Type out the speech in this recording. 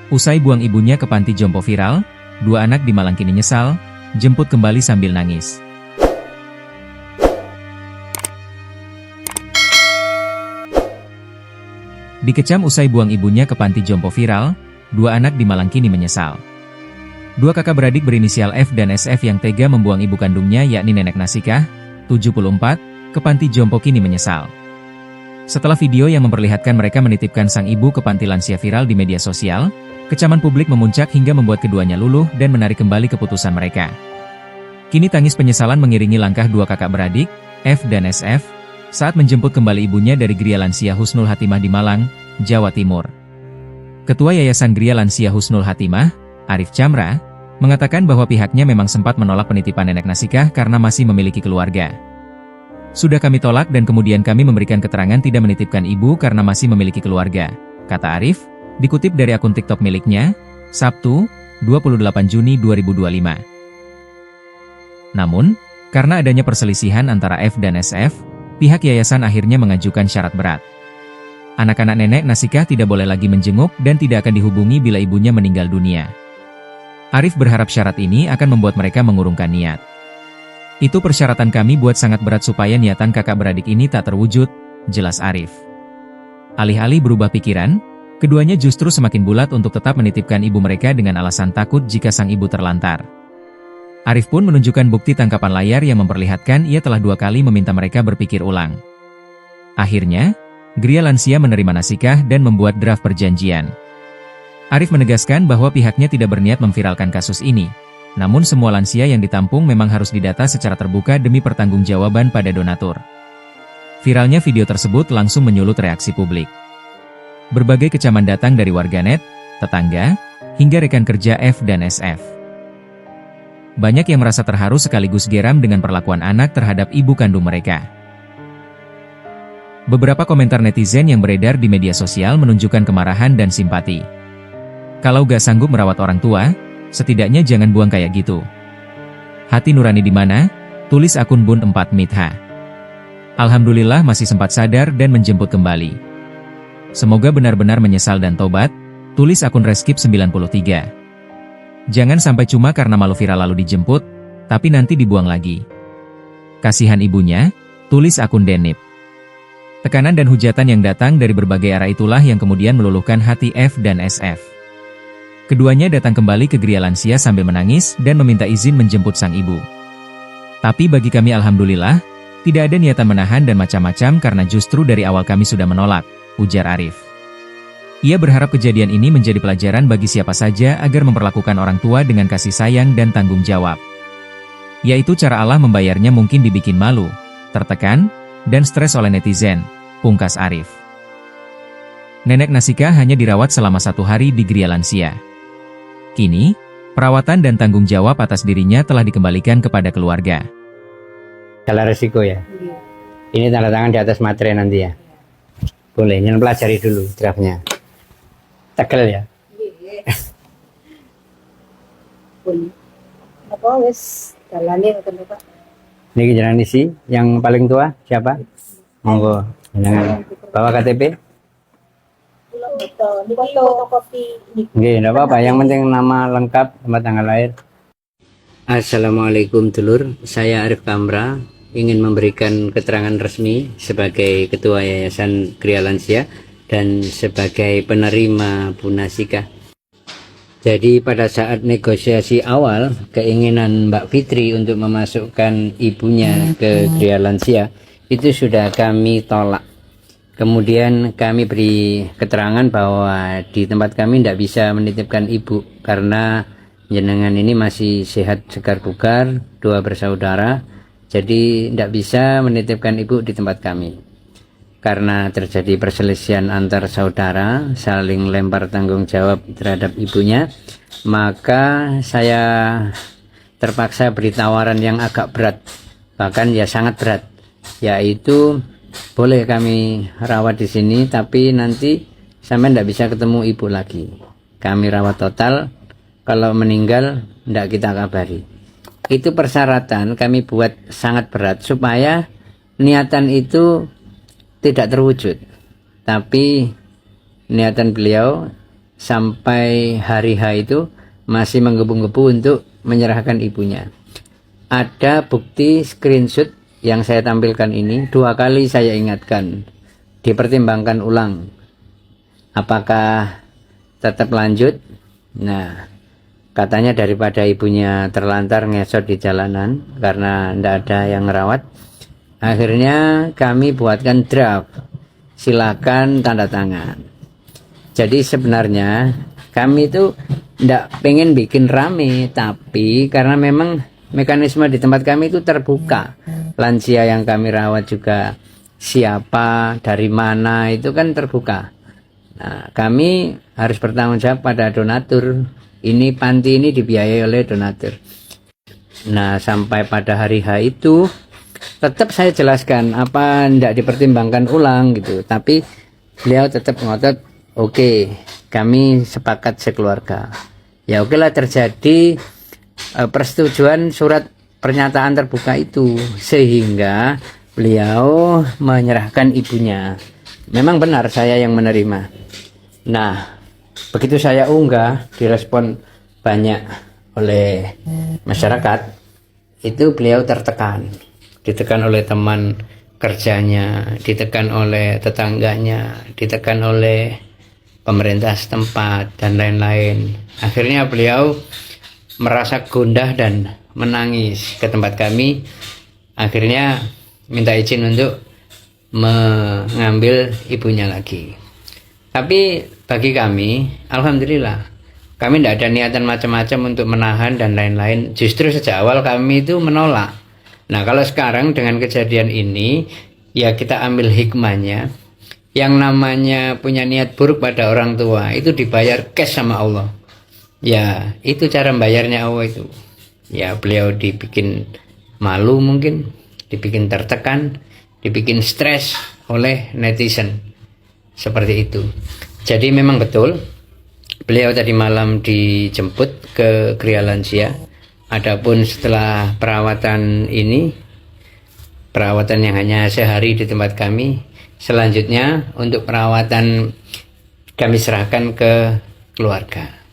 Usai buang ibunya ke panti jompo viral, dua anak di Malang kini nyesal, jemput kembali sambil nangis. Dikecam usai buang ibunya ke panti jompo viral, dua anak di Malang kini menyesal. Dua kakak beradik berinisial F dan SF yang tega membuang ibu kandungnya yakni Nenek Nasikah, 74, ke panti jompo kini menyesal. Setelah video yang memperlihatkan mereka menitipkan sang ibu ke panti lansia viral di media sosial, kecaman publik memuncak hingga membuat keduanya luluh dan menarik kembali keputusan mereka. Kini tangis penyesalan mengiringi langkah dua kakak beradik, F dan SF, saat menjemput kembali ibunya dari Gria Lansia Husnul Hatimah di Malang, Jawa Timur. Ketua Yayasan Gria Lansia Husnul Hatimah, Arif Chamra, mengatakan bahwa pihaknya memang sempat menolak penitipan Nenek Nasikah karena masih memiliki keluarga. Sudah kami tolak dan kemudian kami memberikan keterangan tidak menitipkan ibu karena masih memiliki keluarga, kata Arif, dikutip dari akun TikTok miliknya, Sabtu, 28 Juni 2025. Namun, karena adanya perselisihan antara F dan SF, pihak yayasan akhirnya mengajukan syarat berat. Anak-anak Nenek Nasikah tidak boleh lagi menjenguk dan tidak akan dihubungi bila ibunya meninggal dunia. Arif berharap syarat ini akan membuat mereka mengurungkan niat. Itu persyaratan kami buat sangat berat supaya niatan kakak beradik ini tak terwujud, jelas Arif. Alih-alih berubah pikiran, keduanya justru semakin bulat untuk tetap menitipkan ibu mereka dengan alasan takut jika sang ibu terlantar. Arif pun menunjukkan bukti tangkapan layar yang memperlihatkan ia telah 2 kali meminta mereka berpikir ulang. Akhirnya, Gria Lansia menerima Nasikah dan membuat draft perjanjian. Arif menegaskan bahwa pihaknya tidak berniat memviralkan kasus ini, namun semua lansia yang ditampung memang harus didata secara terbuka demi pertanggungjawaban pada donatur. Viralnya video tersebut langsung menyulut reaksi publik. Berbagai kecaman datang dari warganet, tetangga, hingga rekan kerja F dan SF. Banyak yang merasa terharu sekaligus geram dengan perlakuan anak terhadap ibu kandung mereka. Beberapa komentar netizen yang beredar di media sosial menunjukkan kemarahan dan simpati. Kalau gak sanggup merawat orang tua, setidaknya jangan buang kayak gitu. Hati nurani di mana? Tulis akun Bun 4 Mitha. Alhamdulillah masih sempat sadar dan menjemput kembali. Semoga benar-benar menyesal dan tobat, tulis akun Reskip 93. Jangan sampai cuma karena malu viral lalu dijemput, tapi nanti dibuang lagi. Kasihan ibunya, tulis akun Denip. Tekanan dan hujatan yang datang dari berbagai arah itulah yang kemudian meluluhkan hati F dan SF. Keduanya datang kembali ke Gria Lansia sambil menangis dan meminta izin menjemput sang ibu. Tapi bagi kami alhamdulillah, tidak ada niatan menahan dan macam-macam karena justru dari awal kami sudah menolak, ujar Arif. Ia berharap kejadian ini menjadi pelajaran bagi siapa saja agar memperlakukan orang tua dengan kasih sayang dan tanggung jawab. Yaitu cara Allah membayarnya mungkin dibikin malu, tertekan, dan stres oleh netizen, pungkas Arif. Nenek Nasikah hanya dirawat selama 1 hari di Gria Lansia. Kini, perawatan dan tanggung jawab atas dirinya telah dikembalikan kepada keluarga. Kalau resiko ya? Ini tanda tangan di atas materai nanti ya? Boleh, jangan pelajari dulu draftnya. Tegel ya? Apa wis jalani ngoten Pak. Ini jalan isi yang paling tua siapa? Monggo, jangan bawa KTP. Nggih, enggak apa-apa, yang penting nama lengkap sama tanggal lahir. Assalamualaikum dulur, saya Arif Chamra ingin memberikan keterangan resmi sebagai Ketua Yayasan Gria Lansia dan sebagai penerima Bu Nasikah. Jadi pada saat negosiasi awal, keinginan Mbak Fitri untuk memasukkan ibunya ke Gria Lansia itu sudah kami tolak. Kemudian kami beri keterangan bahwa di tempat kami tidak bisa menitipkan ibu karena jenengan ini masih sehat segar bugar, 2 bersaudara, jadi tidak bisa menitipkan ibu di tempat kami. Karena terjadi perselisihan antar saudara, saling lempar tanggung jawab terhadap ibunya, maka saya terpaksa beri tawaran yang agak berat, bahkan ya sangat berat, yaitu boleh kami rawat di sini, tapi nanti sampai tidak bisa ketemu ibu lagi. Kami rawat total, kalau meninggal tidak kita kabari. Itu persyaratan kami buat sangat berat supaya niatan itu tidak terwujud. Tapi niatan beliau sampai hari H itu masih menggebu-gebu untuk menyerahkan ibunya. Ada bukti screenshot yang saya tampilkan ini, 2 kali saya ingatkan, dipertimbangkan ulang apakah tetap lanjut. Nah, katanya daripada ibunya terlantar ngesot di jalanan karena tidak ada yang ngerawat, akhirnya kami buatkan draft, silakan tanda tangan. Jadi sebenarnya kami itu tidak pengen bikin rame, tapi karena memang mekanisme di tempat kami itu terbuka, lansia yang kami rawat juga siapa, dari mana, itu kan terbuka. Nah, kami harus bertanggung jawab pada donatur. Ini panti ini dibiayai oleh donatur. Nah, sampai pada hari H itu tetap saya jelaskan apa tidak dipertimbangkan ulang gitu, tapi beliau tetap ngotot, oke, kami sepakat sekeluarga. Ya oke lah, terjadi persetujuan surat pernyataan terbuka itu, sehingga beliau menyerahkan ibunya. Memang benar saya yang menerima. Nah, begitu saya unggah, direspon banyak oleh masyarakat, itu beliau tertekan. Ditekan oleh teman kerjanya, ditekan oleh tetangganya, ditekan oleh pemerintah setempat, dan lain-lain. Akhirnya beliau merasa gundah dan menangis ke tempat kami. Akhirnya minta izin untuk mengambil ibunya lagi. Tapi bagi kami, alhamdulillah, kami tidak ada niatan macam-macam untuk menahan dan lain-lain. Justru sejak awal kami itu menolak. Nah, kalau sekarang dengan kejadian ini, ya kita ambil hikmahnya. Yang namanya punya niat buruk pada orang tua itu dibayar cash sama Allah. Ya, itu cara membayarnya Allah itu. Ya, beliau dibikin malu mungkin, dibikin tertekan, dibikin stres oleh netizen. Seperti itu. Jadi memang betul, beliau tadi malam dijemput ke Gria Lansia. Adapun setelah perawatan ini, perawatan yang hanya sehari di tempat kami, selanjutnya untuk perawatan kami serahkan ke keluarga.